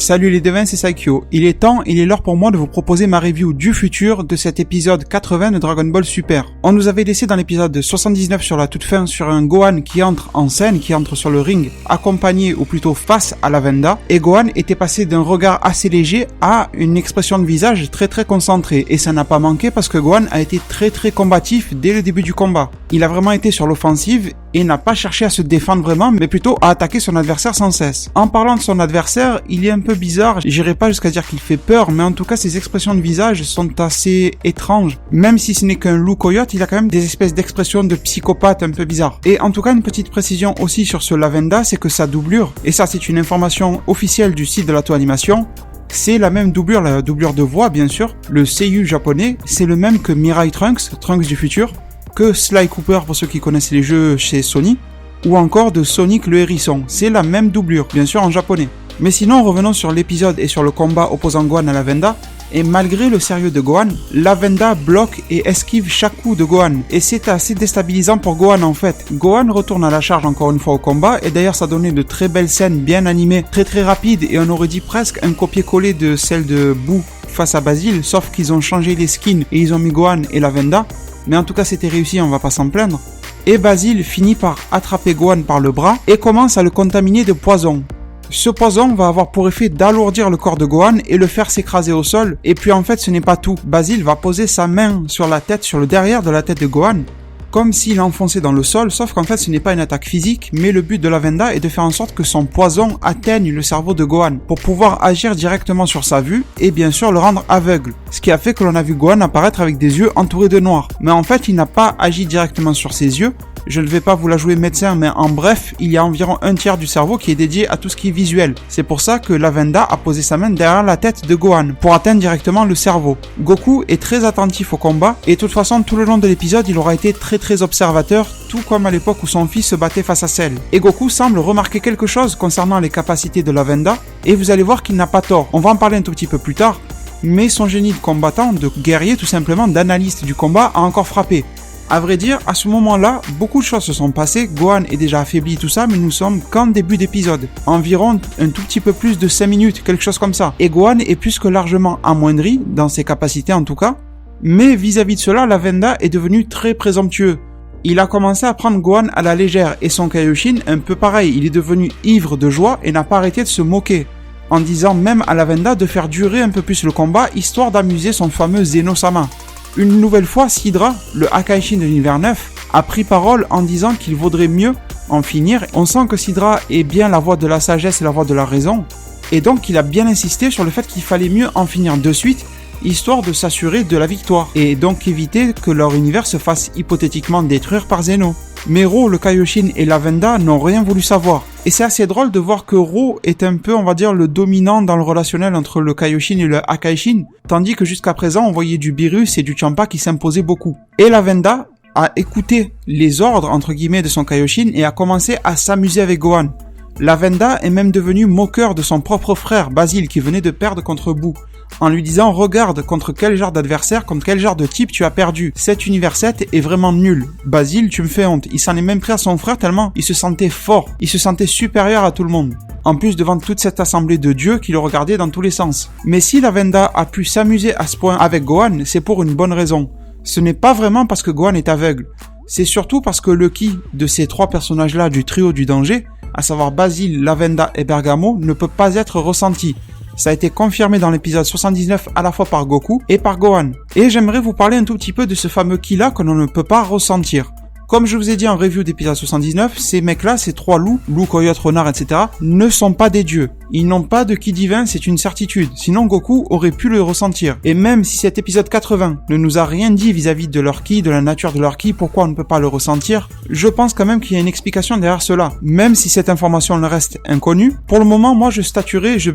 Salut les devins, c'est Saikyo. Il est l'heure pour moi de vous proposer ma review du futur de cet épisode 80 de Dragon Ball Super. On nous avait laissé dans l'épisode 79 sur la toute fin sur un Gohan qui entre en scène, qui entre sur le ring, accompagné ou plutôt face à la Venda, et Gohan était passé d'un regard assez léger à une expression de visage très concentrée, et ça n'a pas manqué parce que Gohan a été très combatif dès le début du combat. Il a vraiment été sur l'offensive et n'a pas cherché à se défendre vraiment, mais plutôt à attaquer son adversaire sans cesse. En parlant de son adversaire, il est un peu bizarre, j'irai pas jusqu'à dire qu'il fait peur, mais en tout cas ses expressions de visage sont assez étranges. Même si ce n'est qu'un loup coyote, il a quand même des espèces d'expressions de psychopathe un peu bizarres. Et en tout cas, une petite précision aussi sur ce Lavenda, c'est que sa doublure, et ça c'est une information officielle du site de l'Ato Animation, c'est la même doublure, la doublure de voix bien sûr, le seiyuu japonais, c'est le même que Mirai Trunks du futur, que Sly Cooper pour ceux qui connaissent les jeux chez Sony, ou encore de Sonic le hérisson, c'est la même doublure, bien sûr en japonais. Mais sinon, revenons sur l'épisode et sur le combat opposant Gohan à la Venda, et malgré le sérieux de Gohan, la Venda bloque et esquive chaque coup de Gohan, et c'est assez déstabilisant pour Gohan en fait. Gohan retourne à la charge encore une fois au combat, et d'ailleurs ça donnait de très belles scènes bien animées, très rapides, et on aurait dit presque un copier-coller de celle de Boo face à Basile, sauf qu'ils ont changé les skins et ils ont mis Gohan et la Venda, mais en tout cas c'était réussi, on va pas s'en plaindre. Et Basile finit par attraper Gohan par le bras et commence à le contaminer de poison. Ce poison va avoir pour effet d'alourdir le corps de Gohan et le faire s'écraser au sol. Et puis en fait ce n'est pas tout. Basile va poser sa main sur la tête, sur le derrière de la tête de Gohan, comme s'il enfonçait dans le sol, sauf qu'en fait ce n'est pas une attaque physique, mais le but de la Venda est de faire en sorte que son poison atteigne le cerveau de Gohan, pour pouvoir agir directement sur sa vue, et bien sûr le rendre aveugle. Ce qui a fait que l'on a vu Gohan apparaître avec des yeux entourés de noir. Mais en fait il n'a pas agi directement sur ses yeux. Je ne vais pas vous la jouer médecin, mais en bref, il y a environ un tiers du cerveau qui est dédié à tout ce qui est visuel. C'est pour ça que la Venda a posé sa main derrière la tête de Gohan, pour atteindre directement le cerveau. Goku est très attentif au combat, et de toute façon, tout le long de l'épisode, il aura été très observateur, tout comme à l'époque où son fils se battait face à Cell. Et Goku semble remarquer quelque chose concernant les capacités de la Venda, et vous allez voir qu'il n'a pas tort. On va en parler un tout petit peu plus tard, mais son génie de combattant, de guerrier tout simplement, d'analyste du combat, a encore frappé. À vrai dire, à ce moment-là, beaucoup de choses se sont passées, Gohan est déjà affaibli tout ça, mais nous sommes qu'en début d'épisode. Environ un tout petit peu plus de 5 minutes, quelque chose comme ça. Et Gohan est plus que largement amoindri, dans ses capacités en tout cas, mais vis-à-vis de cela, la Venda est devenu très présomptueux. Il a commencé à prendre Gohan à la légère, et son Kaioshin un peu pareil, il est devenu ivre de joie et n'a pas arrêté de se moquer, en disant même à la Venda de faire durer un peu plus le combat, histoire d'amuser son fameux Zeno-sama. Une nouvelle fois, Sidra, le Hakaishin de l'univers 9, a pris parole en disant qu'il vaudrait mieux en finir. On sent que Sidra est bien la voix de la sagesse et la voix de la raison, et donc il a bien insisté sur le fait qu'il fallait mieux en finir de suite, histoire de s'assurer de la victoire, et donc éviter que leur univers se fasse hypothétiquement détruire par Zeno. Mais Ro, le Kaioshin et la Venda n'ont rien voulu savoir. Et c'est assez drôle de voir que Ro est un peu, on va dire, le dominant dans le relationnel entre le Kaioshin et le Hakaishin, tandis que jusqu'à présent on voyait du Beerus et du Champa qui s'imposaient beaucoup. Et la Venda a écouté les ordres, entre guillemets, de son Kaioshin et a commencé à s'amuser avec Gohan. La Venda est même devenue moqueur de son propre frère, Basile, qui venait de perdre contre Boo, en lui disant « Regarde contre quel genre d'adversaire, contre quel genre de type tu as perdu. Cet univers 7 est vraiment nul. Basile, tu me fais honte. » Il s'en est même pris à son frère tellement il se sentait fort, il se sentait supérieur à tout le monde. En plus devant toute cette assemblée de dieux qui le regardaient dans tous les sens. Mais si la Venda a pu s'amuser à ce point avec Gohan, c'est pour une bonne raison. Ce n'est pas vraiment parce que Gohan est aveugle. C'est surtout parce que le ki de ces trois personnages-là du trio du danger, à savoir Basile, la Venda et Bergamo, ne peut pas être ressenti. Ça a été confirmé dans l'épisode 79 à la fois par Goku et par Gohan. Et j'aimerais vous parler un tout petit peu de ce fameux ki-là que l'on ne peut pas ressentir. Comme je vous ai dit en review d'épisode 79, ces mecs-là, ces trois loups, coyote, renard, etc., ne sont pas des dieux. Ils n'ont pas de ki divin, c'est une certitude. Sinon Goku aurait pu le ressentir. Et même si cet épisode 80 ne nous a rien dit vis-à-vis de leur ki, de la nature de leur ki, pourquoi on ne peut pas le ressentir, je pense quand même qu'il y a une explication derrière cela. Même si cette information reste inconnue, pour le moment, moi je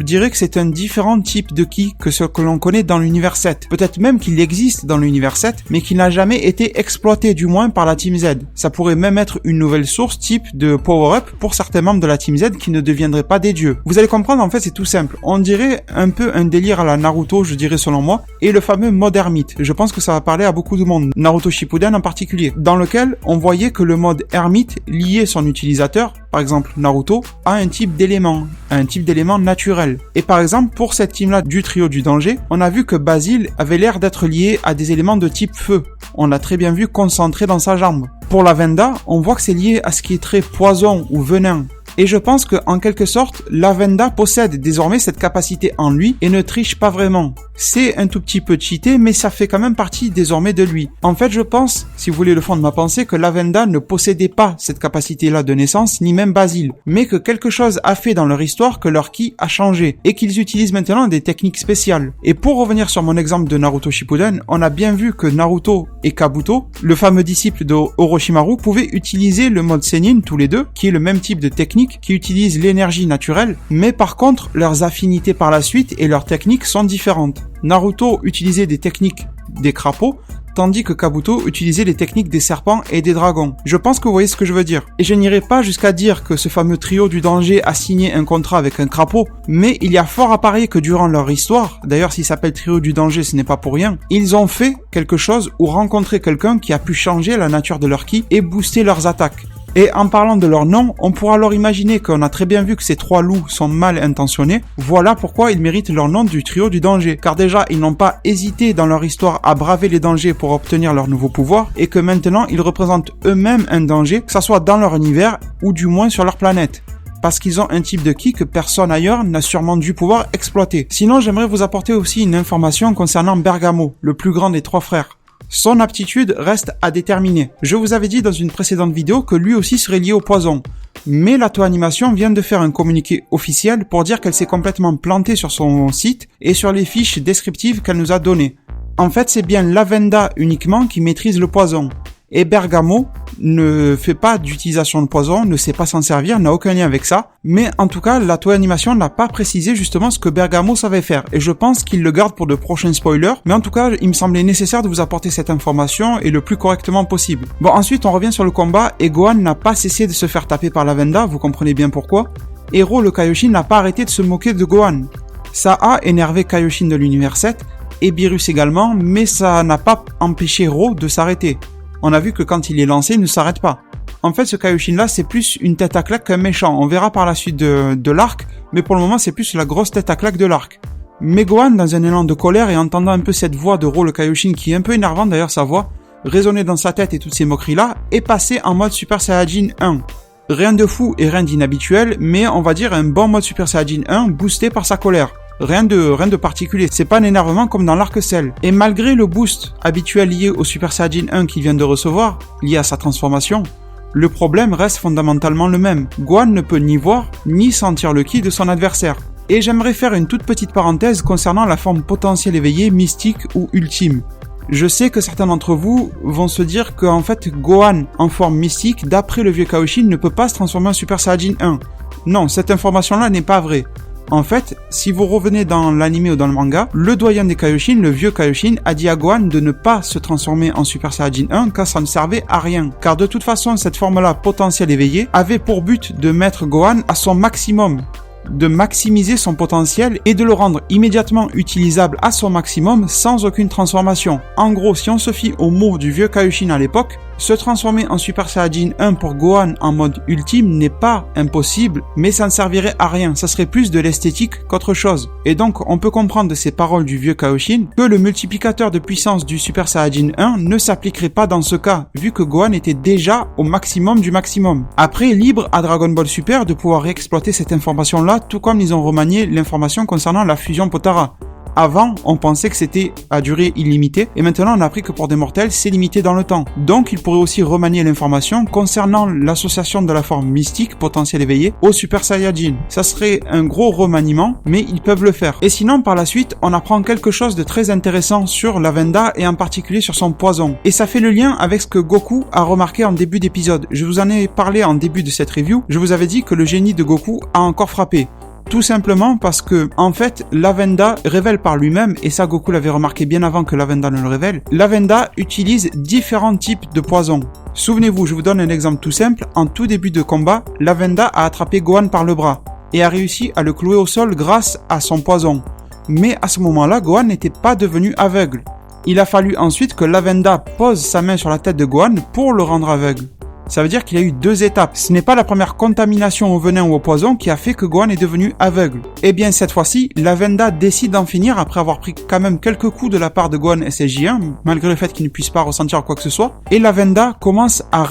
dirais que c'est un différent type de ki que ce que l'on connaît dans l'univers 7. Peut-être même qu'il existe dans l'univers 7, mais qu'il n'a jamais été exploité, du moins par la Team Z. Ça pourrait même être une nouvelle source type de power-up pour certains membres de la Team Z qui ne deviendraient pas des dieux. Vous allez comprendre, en fait c'est tout simple. On dirait un peu un délire à la Naruto, je dirais selon moi, et le fameux mode ermite. Je pense que ça va parler à beaucoup de monde, Naruto Shippuden en particulier, dans lequel on voyait que le mode ermite liait son utilisateur par exemple Naruto, a un type d'élément naturel. Et par exemple, pour cette team-là du trio du danger, on a vu que Basil avait l'air d'être lié à des éléments de type feu. On l'a très bien vu concentré dans sa jambe. Pour Lavenda, on voit que c'est lié à ce qui est très poison ou venin. Et je pense que, en quelque sorte, Lavenda possède désormais cette capacité en lui et ne triche pas vraiment. C'est un tout petit peu cheaté, mais ça fait quand même partie désormais de lui. En fait, je pense, si vous voulez le fond de ma pensée, que Lavenda ne possédait pas cette capacité-là de naissance, ni même Basil, mais que quelque chose a fait dans leur histoire que leur ki a changé, et qu'ils utilisent maintenant des techniques spéciales. Et pour revenir sur mon exemple de Naruto Shippuden, on a bien vu que Naruto et Kabuto, le fameux disciple de Orochimaru, pouvaient utiliser le mode Sennin tous les deux, qui est le même type de technique, qui utilise l'énergie naturelle, mais par contre, leurs affinités par la suite et leurs techniques sont différentes. Naruto utilisait des techniques des crapauds, tandis que Kabuto utilisait les techniques des serpents et des dragons. Je pense que vous voyez ce que je veux dire. Et je n'irai pas jusqu'à dire que ce fameux trio du danger a signé un contrat avec un crapaud, mais il y a fort à parier que durant leur histoire, d'ailleurs s'ils s'appellent trio du danger ce n'est pas pour rien, ils ont fait quelque chose ou rencontré quelqu'un qui a pu changer la nature de leur ki et booster leurs attaques. Et en parlant de leur nom, on pourra alors imaginer qu'on a très bien vu que ces trois loups sont mal intentionnés. Voilà pourquoi ils méritent leur nom du trio du danger. Car déjà, ils n'ont pas hésité dans leur histoire à braver les dangers pour obtenir leur nouveau pouvoir, et que maintenant, ils représentent eux-mêmes un danger, que ce soit dans leur univers, ou du moins sur leur planète. Parce qu'ils ont un type de ki que personne ailleurs n'a sûrement dû pouvoir exploiter. Sinon, j'aimerais vous apporter aussi une information concernant Bergamo, le plus grand des trois frères. Son aptitude reste à déterminer. Je vous avais dit dans une précédente vidéo que lui aussi serait lié au poison. Mais la Toei Animation vient de faire un communiqué officiel pour dire qu'elle s'est complètement plantée sur son site et sur les fiches descriptives qu'elle nous a données. En fait, c'est bien Lavenda uniquement qui maîtrise le poison. Et Bergamo ne fait pas d'utilisation de poison, ne sait pas s'en servir, n'a aucun lien avec ça. Mais en tout cas, la Toei Animation n'a pas précisé justement ce que Bergamo savait faire. Et je pense qu'il le garde pour de prochains spoilers. Mais en tout cas, il me semblait nécessaire de vous apporter cette information et le plus correctement possible. Bon, ensuite, on revient sur le combat et Gohan n'a pas cessé de se faire taper par Lavenda, vous comprenez bien pourquoi. Hero le Kaioshin n'a pas arrêté de se moquer de Gohan. Ça a énervé Kaioshin de l'univers 7 et Beerus également, mais ça n'a pas empêché Hero de s'arrêter. On a vu que quand il est lancé, il ne s'arrête pas. En fait, ce Kaioshin-là, c'est plus une tête à claque qu'un méchant. On verra par la suite de l'arc, mais pour le moment, c'est plus la grosse tête à claque de l'arc. Mais Gohan, dans un élan de colère et entendant un peu cette voix de Ro le Kaioshin, qui est un peu énervante d'ailleurs sa voix, résonner dans sa tête et toutes ces moqueries-là, est passé en mode Super Saiyajin 1. Rien de fou et rien d'inhabituel, mais on va dire un bon mode Super Saiyajin 1 boosté par sa colère. Rien de particulier, c'est pas un énervement comme dans l'arc Cell. Et malgré le boost habituel lié au Super Saiyajin 1 qu'il vient de recevoir, lié à sa transformation, le problème reste fondamentalement le même. Gohan ne peut ni voir, ni sentir le ki de son adversaire. Et j'aimerais faire une toute petite parenthèse concernant la forme potentielle éveillée, mystique ou ultime. Je sais que certains d'entre vous vont se dire qu'en fait Gohan en forme mystique, d'après le vieux Kaioshin, ne peut pas se transformer en Super Saiyajin 1. Non, cette information-là n'est pas vraie. En fait, si vous revenez dans l'anime ou dans le manga, le doyen des Kaioshin, le vieux Kaioshin, a dit à Gohan de ne pas se transformer en Super Saiyajin 1 car ça ne servait à rien. Car de toute façon, cette forme-là potentielle éveillée avait pour but de mettre Gohan à son maximum, de maximiser son potentiel et de le rendre immédiatement utilisable à son maximum sans aucune transformation. En gros, si on se fie aux mots du vieux Kaioshin à l'époque, se transformer en Super Saiyajin 1 pour Gohan en mode ultime n'est pas impossible, mais ça ne servirait à rien, ça serait plus de l'esthétique qu'autre chose. Et donc, on peut comprendre de ces paroles du vieux Kaioshin que le multiplicateur de puissance du Super Saiyajin 1 ne s'appliquerait pas dans ce cas, vu que Gohan était déjà au maximum du maximum. Après, libre à Dragon Ball Super de pouvoir réexploiter cette information-là, tout comme ils ont remanié l'information concernant la fusion Potara. Avant, on pensait que c'était à durée illimitée, et maintenant on a appris que pour des mortels, c'est limité dans le temps. Donc il pourrait aussi remanier l'information concernant l'association de la forme mystique potentielle éveillée au Super Saiyajin. Ça serait un gros remaniement, mais ils peuvent le faire. Et sinon, par la suite, on apprend quelque chose de très intéressant sur Lavenda, et en particulier sur son poison. Et ça fait le lien avec ce que Goku a remarqué en début d'épisode. Je vous en ai parlé en début de cette review, je vous avais dit que le génie de Goku a encore frappé. Tout simplement parce que, en fait, Lavenda révèle par lui-même, et ça Goku l'avait remarqué bien avant que Lavenda ne le révèle, Lavenda utilise différents types de poisons. Souvenez-vous, je vous donne un exemple tout simple, en tout début de combat, Lavenda a attrapé Gohan par le bras, et a réussi à le clouer au sol grâce à son poison. Mais à ce moment-là, Gohan n'était pas devenu aveugle. Il a fallu ensuite que Lavenda pose sa main sur la tête de Gohan pour le rendre aveugle. Ça veut dire qu'il y a eu 2 étapes. Ce n'est pas la première contamination au venin ou au poison qui a fait que Gohan est devenu aveugle. Eh bien cette fois-ci, Lavenda décide d'en finir après avoir pris quand même quelques coups de la part de Gohan SSJ1, malgré le fait qu'il ne puisse pas ressentir quoi que ce soit. Et Lavenda commence à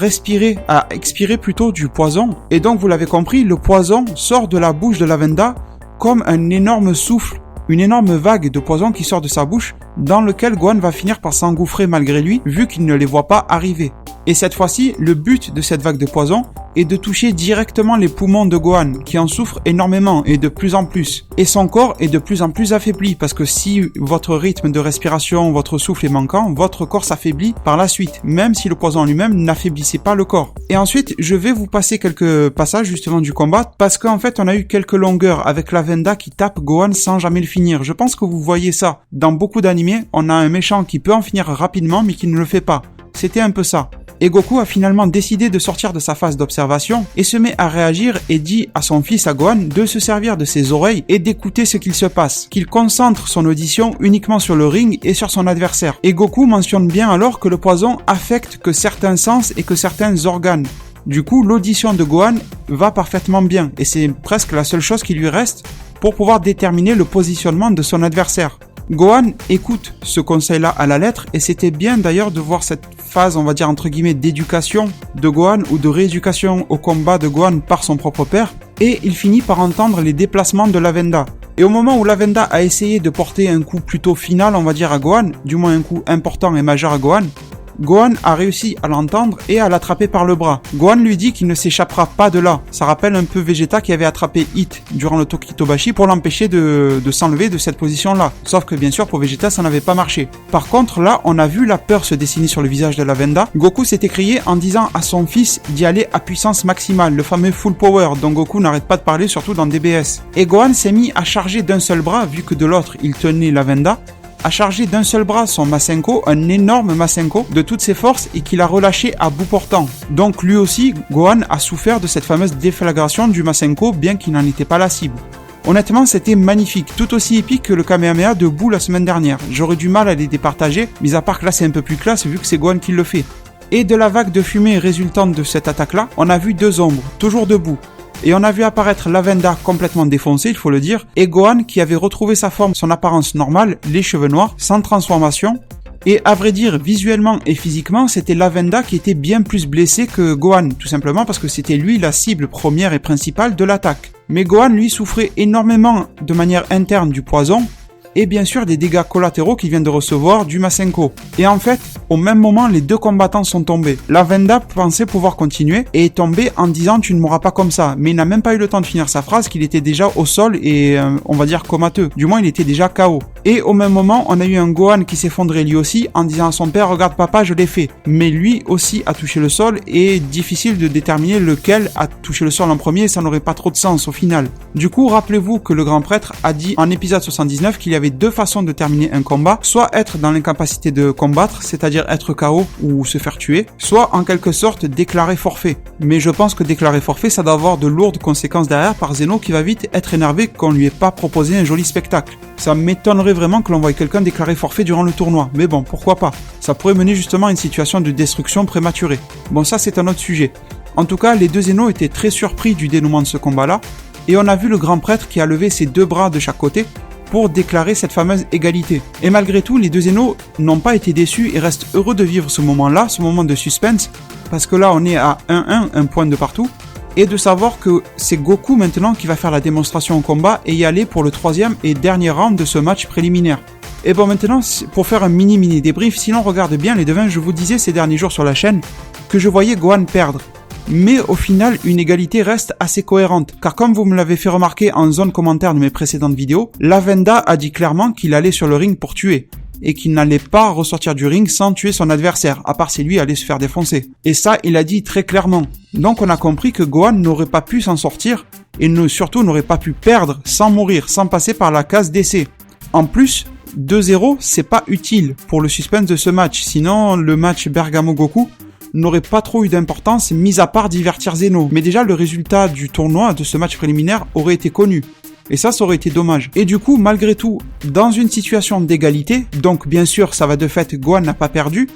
expirer plutôt du poison. Et donc vous l'avez compris, le poison sort de la bouche de Lavenda comme un énorme souffle, une énorme vague de poison qui sort de sa bouche, dans lequel Gohan va finir par s'engouffrer malgré lui, vu qu'il ne les voit pas arriver. Et cette fois-ci, le but de cette vague de poison est de toucher directement les poumons de Gohan, qui en souffre énormément et de plus en plus. Et son corps est de plus en plus affaibli, parce que si votre rythme de respiration, votre souffle est manquant, votre corps s'affaiblit par la suite, même si le poison en lui-même n'affaiblissait pas le corps. Et ensuite, je vais vous passer quelques passages justement du combat, parce qu'en fait, on a eu quelques longueurs avec Lavenda qui tape Gohan sans jamais le finir. Je pense que vous voyez ça. Dans beaucoup d'animés, on a un méchant qui peut en finir rapidement, mais qui ne le fait pas. C'était un peu ça. Et Goku a finalement décidé de sortir de sa phase d'observation et se met à réagir et dit à son fils, à Gohan, de se servir de ses oreilles et d'écouter ce qu'il se passe, qu'il concentre son audition uniquement sur le ring et sur son adversaire. Et Goku mentionne bien alors que le poison affecte que certains sens et que certains organes. Du coup, l'audition de Gohan va parfaitement bien et c'est presque la seule chose qui lui reste pour pouvoir déterminer le positionnement de son adversaire. Gohan écoute ce conseil-là à la lettre et c'était bien d'ailleurs de voir cette phase, on va dire entre guillemets, d'éducation de Gohan ou de rééducation au combat de Gohan par son propre père, et il finit par entendre les déplacements de Lavenda. Et au moment où Lavenda a essayé de porter un coup plutôt final, on va dire à Gohan, du moins un coup important et majeur à Gohan, Gohan a réussi à l'entendre et à l'attraper par le bras. Gohan lui dit qu'il ne s'échappera pas de là. Ça rappelle un peu Vegeta qui avait attrapé Hit durant le Tokitobashi pour l'empêcher de s'enlever de cette position-là. Sauf que bien sûr pour Vegeta ça n'avait pas marché. Par contre là, on a vu la peur se dessiner sur le visage de Lavenda. Goku s'est écrié en disant à son fils d'y aller à puissance maximale, le fameux full power dont Goku n'arrête pas de parler surtout dans DBS. Et Gohan s'est mis à charger d'un seul bras vu que de l'autre il tenait Lavenda, a chargé d'un seul bras son Masenko, un énorme Masenko, de toutes ses forces et qu'il a relâché à bout portant. Donc lui aussi, Gohan a souffert de cette fameuse déflagration du Masenko, bien qu'il n'en était pas la cible. Honnêtement, c'était magnifique, tout aussi épique que le Kamehameha de Boo la semaine dernière. J'aurais du mal à les départager, mis à part que là c'est un peu plus classe vu que c'est Gohan qui le fait. Et de la vague de fumée résultante de cette attaque-là, on a vu 2 ombres, toujours debout. Et on a vu apparaître Lavenda complètement défoncé, il faut le dire, et Gohan qui avait retrouvé sa forme, son apparence normale, les cheveux noirs, sans transformation. Et à vrai dire, visuellement et physiquement, c'était Lavenda qui était bien plus blessé que Gohan, tout simplement parce que c'était lui la cible première et principale de l'attaque. Mais Gohan, lui, souffrait énormément de manière interne du poison, et bien sûr des dégâts collatéraux qu'il vient de recevoir du Masenko. Et en fait, au même moment, les 2 combattants sont tombés. Lavenda pensait pouvoir continuer et est tombé en disant « tu ne mourras pas comme ça », mais il n'a même pas eu le temps de finir sa phrase qu'il était déjà au sol et on va dire comateux. Du moins, il était déjà KO. Et au même moment, on a eu un Gohan qui s'effondrait lui aussi en disant à son père « regarde papa, je l'ai fait ». Mais lui aussi a touché le sol et difficile de déterminer lequel a touché le sol en premier, ça n'aurait pas trop de sens au final. Du coup, rappelez-vous que le grand prêtre a dit en épisode 79 qu'il y avait 2 façons de terminer un combat, soit être dans l'incapacité de combattre, c'est-à-dire être KO ou se faire tuer, soit en quelque sorte déclarer forfait. Mais je pense que déclarer forfait, ça doit avoir de lourdes conséquences derrière par Zeno qui va vite être énervé qu'on lui ait pas proposé un joli spectacle. Ça m'étonnerait vraiment que l'on voie quelqu'un déclarer forfait durant le tournoi, mais bon, pourquoi pas. Ça pourrait mener justement à une situation de destruction prématurée. Bon, ça c'est un autre sujet. En tout cas, les 2 Zeno étaient très surpris du dénouement de ce combat-là, et on a vu le grand prêtre qui a levé ses 2 bras de chaque côté pour déclarer cette fameuse égalité. Et malgré tout, les 2 Zeno n'ont pas été déçus et restent heureux de vivre ce moment-là, ce moment de suspense, parce que là on est à 1-1, un point de partout, et de savoir que c'est Goku maintenant qui va faire la démonstration au combat et y aller pour le 3e et dernier round de ce match préliminaire. Et bon maintenant, pour faire un mini débrief, si l'on regarde bien les devins, je vous disais ces derniers jours sur la chaîne que je voyais Gohan perdre. Mais au final, une égalité reste assez cohérente, car comme vous me l'avez fait remarquer en zone commentaire de mes précédentes vidéos, Lavenda a dit clairement qu'il allait sur le ring pour tuer, et qu'il n'allait pas ressortir du ring sans tuer son adversaire, à part si lui allait se faire défoncer. Et ça, il a dit très clairement. Donc on a compris que Gohan n'aurait pas pu s'en sortir, et surtout n'aurait pas pu perdre sans mourir, sans passer par la case d'essai. En plus, 2-0, c'est pas utile pour le suspense de ce match, sinon le match Bergamo-Goku n'aurait pas trop eu d'importance, mis à part divertir Zeno. Mais déjà, le résultat du tournoi, de ce match préliminaire, aurait été connu. Et ça aurait été dommage. Et du coup, malgré tout, dans une situation d'égalité, donc bien sûr, ça va de fait, Gohan n'a pas perdu,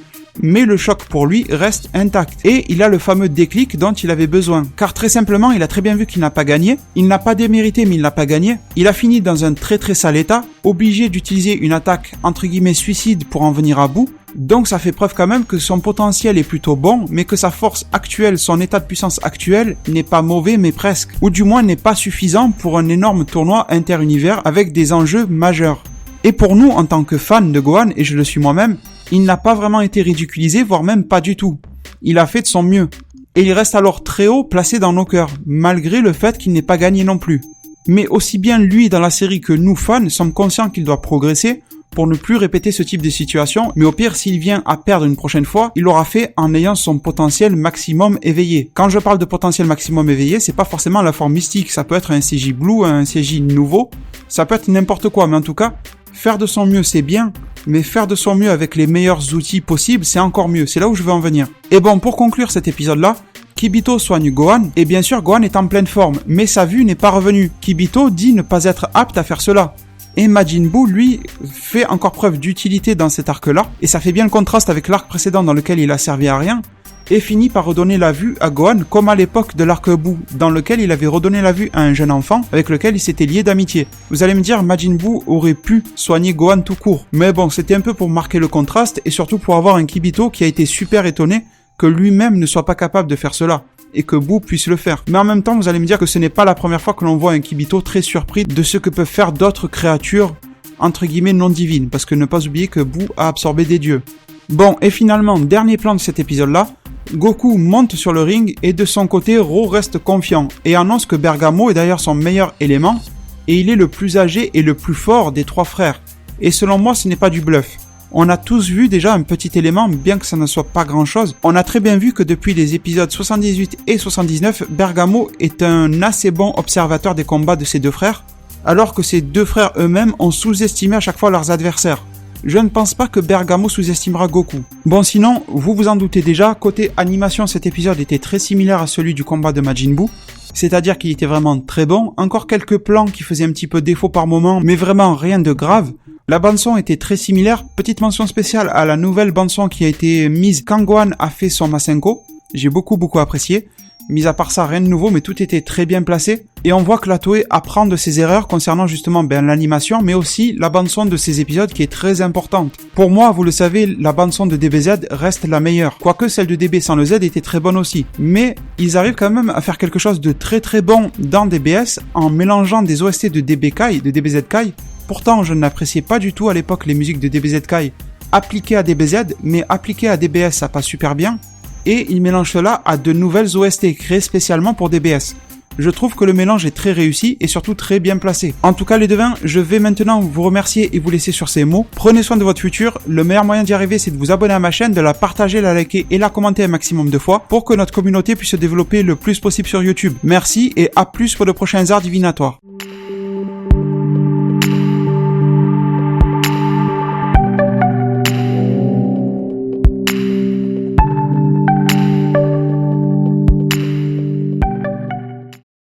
mais le choc pour lui reste intact. Et il a le fameux déclic dont il avait besoin. Car très simplement, il a très bien vu qu'il n'a pas gagné, il n'a pas démérité mais il n'a pas gagné, il a fini dans un très très sale état, obligé d'utiliser une attaque entre guillemets suicide pour en venir à bout. Donc ça fait preuve quand même que son potentiel est plutôt bon, mais que sa force actuelle, son état de puissance actuel n'est pas mauvais mais presque, ou du moins n'est pas suffisant pour un énorme tournoi inter-univers avec des enjeux majeurs. Et pour nous, en tant que fans de Gohan, et je le suis moi-même, il n'a pas vraiment été ridiculisé, voire même pas du tout. Il a fait de son mieux. Et il reste alors très haut placé dans nos cœurs, malgré le fait qu'il n'ait pas gagné non plus. Mais aussi bien lui dans la série que nous fans sommes conscients qu'il doit progresser pour ne plus répéter ce type de situation, mais au pire s'il vient à perdre une prochaine fois, il l'aura fait en ayant son potentiel maximum éveillé. Quand je parle de potentiel maximum éveillé, c'est pas forcément la forme mystique, ça peut être un CJ Blue, un CJ nouveau, ça peut être n'importe quoi, mais en tout cas, faire de son mieux c'est bien, mais faire de son mieux avec les meilleurs outils possibles c'est encore mieux, c'est là où je veux en venir. Et bon, pour conclure cet épisode-là, Kibito soigne Gohan, et bien sûr Gohan est en pleine forme, mais sa vue n'est pas revenue. Kibito dit ne pas être apte à faire cela. Et Majin Buu, lui, fait encore preuve d'utilité dans cet arc-là, et ça fait bien le contraste avec l'arc précédent dans lequel il a servi à rien, et finit par redonner la vue à Gohan comme à l'époque de l'arc Buu, dans lequel il avait redonné la vue à un jeune enfant avec lequel il s'était lié d'amitié. Vous allez me dire, Majin Buu aurait pu soigner Gohan tout court, mais bon, c'était un peu pour marquer le contraste, et surtout pour avoir un Kibito qui a été super étonné que lui-même ne soit pas capable de faire cela, et que Buu puisse le faire. Mais en même temps, vous allez me dire que ce n'est pas la première fois que l'on voit un Kibito très surpris de ce que peuvent faire d'autres créatures, entre guillemets, non divines, parce que ne pas oublier que Buu a absorbé des dieux. Bon, et finalement, dernier plan de cet épisode-là, Goku monte sur le ring et de son côté, Ro reste confiant et annonce que Bergamo est d'ailleurs son meilleur élément et il est le plus âgé et le plus fort des trois frères. Et selon moi, ce n'est pas du bluff. On a tous vu déjà un petit élément, bien que ça ne soit pas grand-chose. On a très bien vu que depuis les épisodes 78 et 79, Bergamo est un assez bon observateur des combats de ses deux frères, alors que ces deux frères eux-mêmes ont sous-estimé à chaque fois leurs adversaires. Je ne pense pas que Bergamo sous-estimera Goku. Bon, sinon, vous vous en doutez déjà, côté animation, cet épisode était très similaire à celui du combat de Majin Buu, c'est-à-dire qu'il était vraiment très bon, encore quelques plans qui faisaient un petit peu défaut par moment, mais vraiment rien de grave. La bande-son était très similaire, petite mention spéciale à la nouvelle bande-son qui a été mise quand Gohan a fait son Masenko, j'ai beaucoup apprécié. Mis à part ça, rien de nouveau, mais tout était très bien placé. Et on voit que la Toei apprend de ses erreurs concernant justement l'animation, mais aussi la bande-son de ces épisodes qui est très importante. Pour moi, vous le savez, la bande-son de DBZ reste la meilleure. Quoique celle de DB sans le Z était très bonne aussi. Mais ils arrivent quand même à faire quelque chose de très bon dans DBS en mélangeant des OST de DB Kai, de DBZ Kai. Pourtant, je n'appréciais pas du tout à l'époque les musiques de DBZ Kai appliquées à DBZ, mais appliquées à DBS, ça passe super bien. Et il mélange cela à de nouvelles OST créées spécialement pour DBS. Je trouve que le mélange est très réussi et surtout très bien placé. En tout cas les devins, je vais maintenant vous remercier et vous laisser sur ces mots. Prenez soin de votre futur, le meilleur moyen d'y arriver c'est de vous abonner à ma chaîne, de la partager, la liker et la commenter un maximum de fois pour que notre communauté puisse se développer le plus possible sur YouTube. Merci et à plus pour de prochains arts divinatoires.